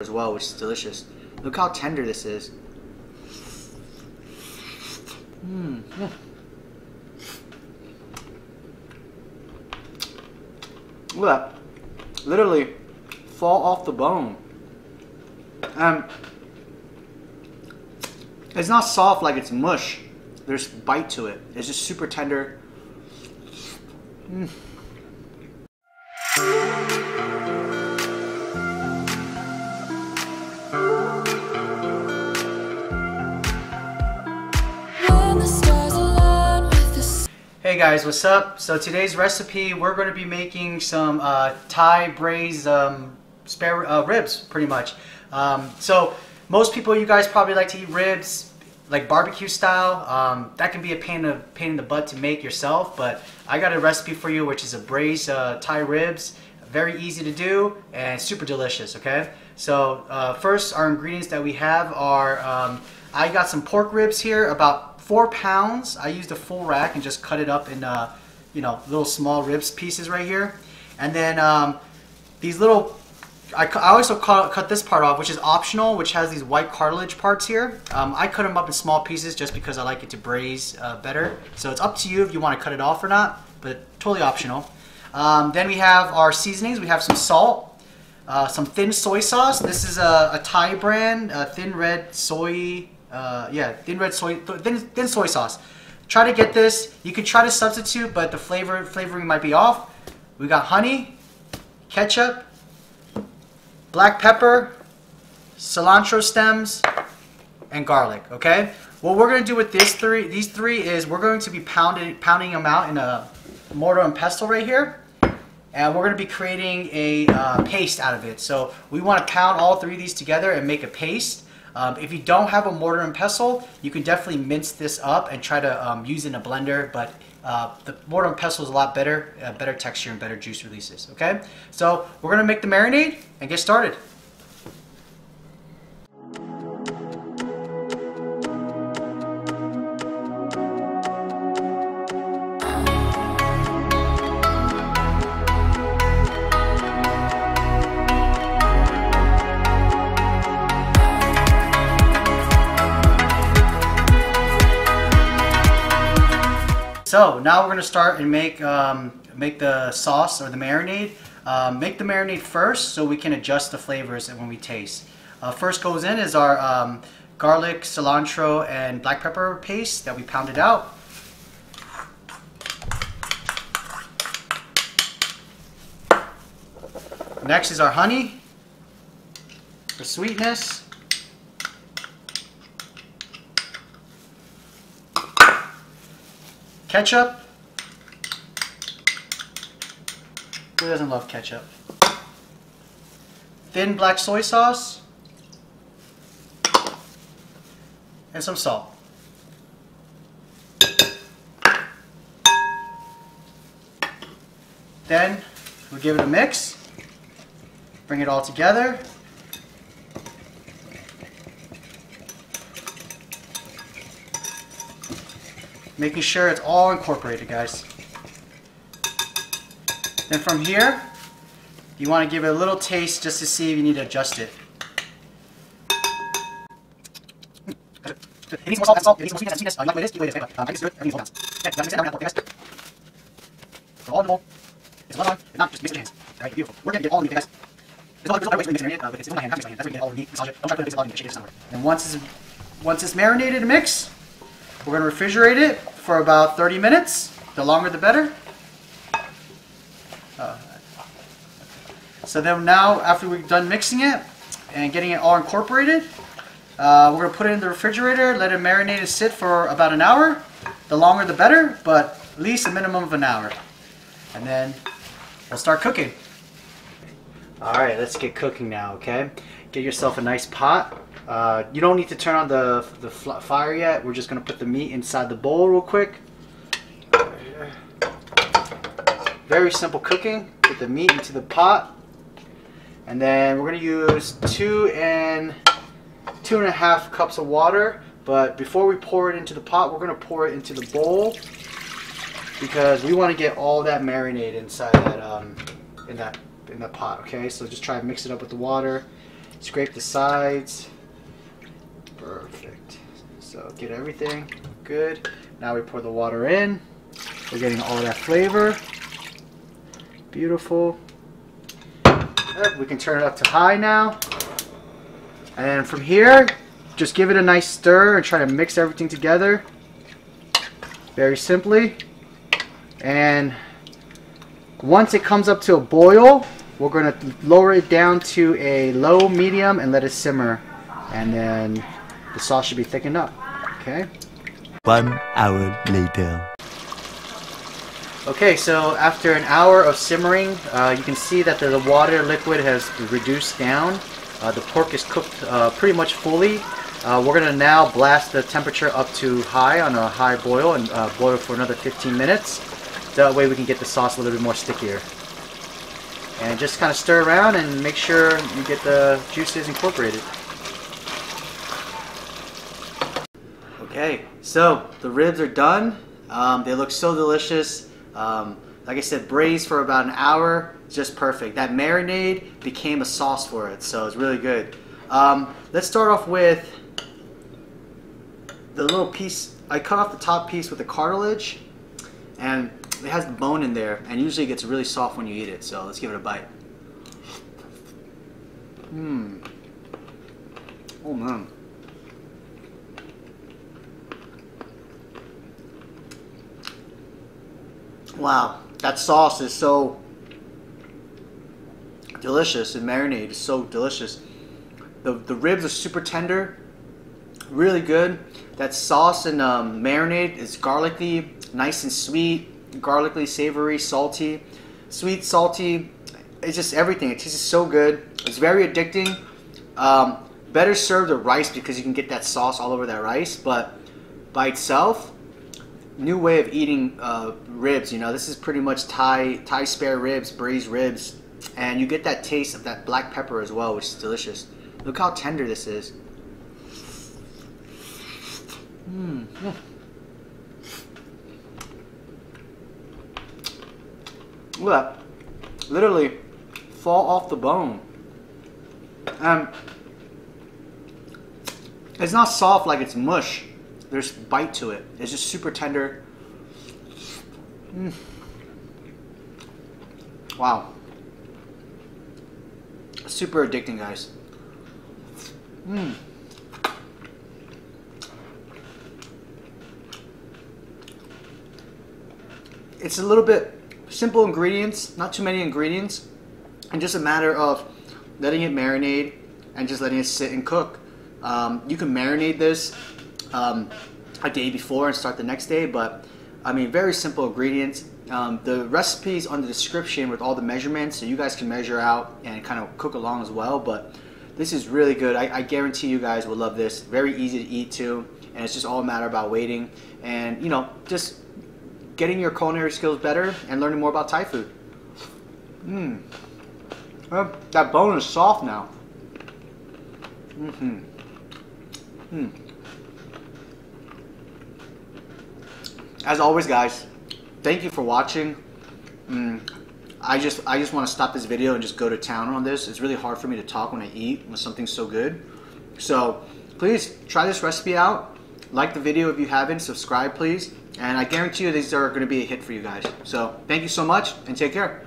as well, which is delicious. Look how tender this is. Look at that. Literally fall off the bone. It's not soft like it's mush. There's bite to it. It's just super tender. Hey guys, what's up? So today's recipe, we're going to be making some Thai braised spare ribs, pretty much. So most people, you guys probably like to eat ribs like barbecue style. That can be a pain in the butt to make yourself, but I got a recipe for you, which is a braised Thai ribs. Very easy to do and super delicious. Okay, so first, our ingredients that we have are I got some pork ribs here, about 4 pounds. I used a full rack and just cut it up in little small ribs pieces right here. And then these little, I also cut this part off, which is optional, which has these white cartilage parts here. I cut them up in small pieces just because I like it to braise better. So it's up to you if you want to cut it off or not, but totally optional. Then we have our seasonings. We have some salt, some thin soy sauce. This is a Thai brand, thin red soy. Thin soy sauce. Try to get this. You could try to substitute, but the flavoring might be off. We got honey, ketchup, black pepper, cilantro stems, and garlic. Okay. What we're gonna do with these three is we're going to be pounding them out in a mortar and pestle right here, and we're gonna be creating a paste out of it. So we want to pound all three of these together and make a paste. If you don't have a mortar and pestle, you can definitely mince this up and try to use it in a blender, but the mortar and pestle is a lot better, better texture and better juice releases, okay? So we're gonna make the marinade and get started. So now we're going to start and make the sauce or the marinade. Make the marinade first so we can adjust the flavors when we taste. First goes in is our garlic, cilantro, and black pepper paste that we pounded out. Next is our honey for sweetness. Ketchup. Who doesn't love ketchup? Thin black soy sauce. And some salt. Then we'll give it a mix. Bring it all together. Making sure it's all incorporated, guys. Then from here, you want to give it a little taste just to see if you need to adjust it. It needs more salt, it needs more sweetness. You like the way it is, you like it. I can do it. Everything needs 4 pounds. Okay, you got to mix it around, guys. Throw all in the bowl. It's one on. If not, just mix it with your hands. Alright, beautiful. We're going to get all in the guys. There's other ways to mix it, but it's in my hand. Not mix my hand. That's where you get all the meat. Massage it. Don't try to mix it all in. Shake it somewhere. And once it's marinated and mixed, we're going to refrigerate it for about 30 minutes. The longer the better. So then now, after we're done mixing it and getting it all incorporated, we're going to put it in the refrigerator, let it marinate and sit for about an hour. The longer the better, but at least a minimum of an hour. And then we'll start cooking. Alright, let's get cooking now, okay? Get yourself a nice pot. You don't need to turn on the fire yet. We're just going to put the meat inside the bowl real quick. Very simple cooking. Put the meat into the pot. And then we're going to use 2 and 2.5 cups of water. But before we pour it into the pot, we're going to pour it into the bowl, because we want to get all that marinade inside that in that pot. Okay, so just try to mix it up with the water. Scrape the sides. Perfect. So get everything good. Now we pour the water in. We're getting all that flavor. Beautiful. We can turn it up to high now. And from here, just give it a nice stir and try to mix everything together. Very simply. And once it comes up to a boil, we're going to lower it down to a low medium and let it simmer. And then the sauce should be thickened up. Okay. 1 hour later. Okay, so after an hour of simmering, you can see that the water liquid has reduced down. The pork is cooked pretty much fully. We're going to now blast the temperature up to high on a high boil and boil for another 15 minutes. That way we can get the sauce a little bit more stickier. And just kind of stir around and make sure you get the juices incorporated. Okay, so the ribs are done. They look so delicious. Like I said, braised for about an hour, just perfect. That marinade became a sauce for it, so it's really good. Let's start off with the little piece. I cut off the top piece with the cartilage, and it has the bone in there, and usually it gets really soft when you eat it, so let's give it a bite. Oh man. Wow, that sauce is so delicious, and marinade is so delicious. The ribs are super tender, really good. That sauce and marinade is garlicky, nice and sweet, garlicky, savory, salty, sweet, salty. It's just everything. It tastes so good. It's very addicting. Better served with rice because you can get that sauce all over that rice, but by itself, new way of eating ribs. You know, this is pretty much Thai spare ribs, braised ribs, and you get that taste of that black pepper as well, which is delicious. Look how tender this is. Look at that. Literally fall off the bone. It's not soft like it's mush. There's bite to it. It's just super tender. Wow. Super addicting, guys. It's a little bit simple ingredients, not too many ingredients, and just a matter of letting it marinate and just letting it sit and cook. You can marinate this a day before and start the next day, but I mean, very simple ingredients. The recipe is on the description with all the measurements, so you guys can measure out and kind of cook along as well. But this is really good. I guarantee you guys will love this. Very easy to eat too, and it's just all a matter about waiting and, you know, just getting your culinary skills better and learning more about Thai food. That bone is soft now. As always, guys, thank you for watching. I just want to stop this video and just go to town on this. It's really hard for me to talk when I eat with something so good. So please try this recipe out. Like the video if you haven't. Subscribe, please. And I guarantee you these are going to be a hit for you guys. So thank you so much and take care.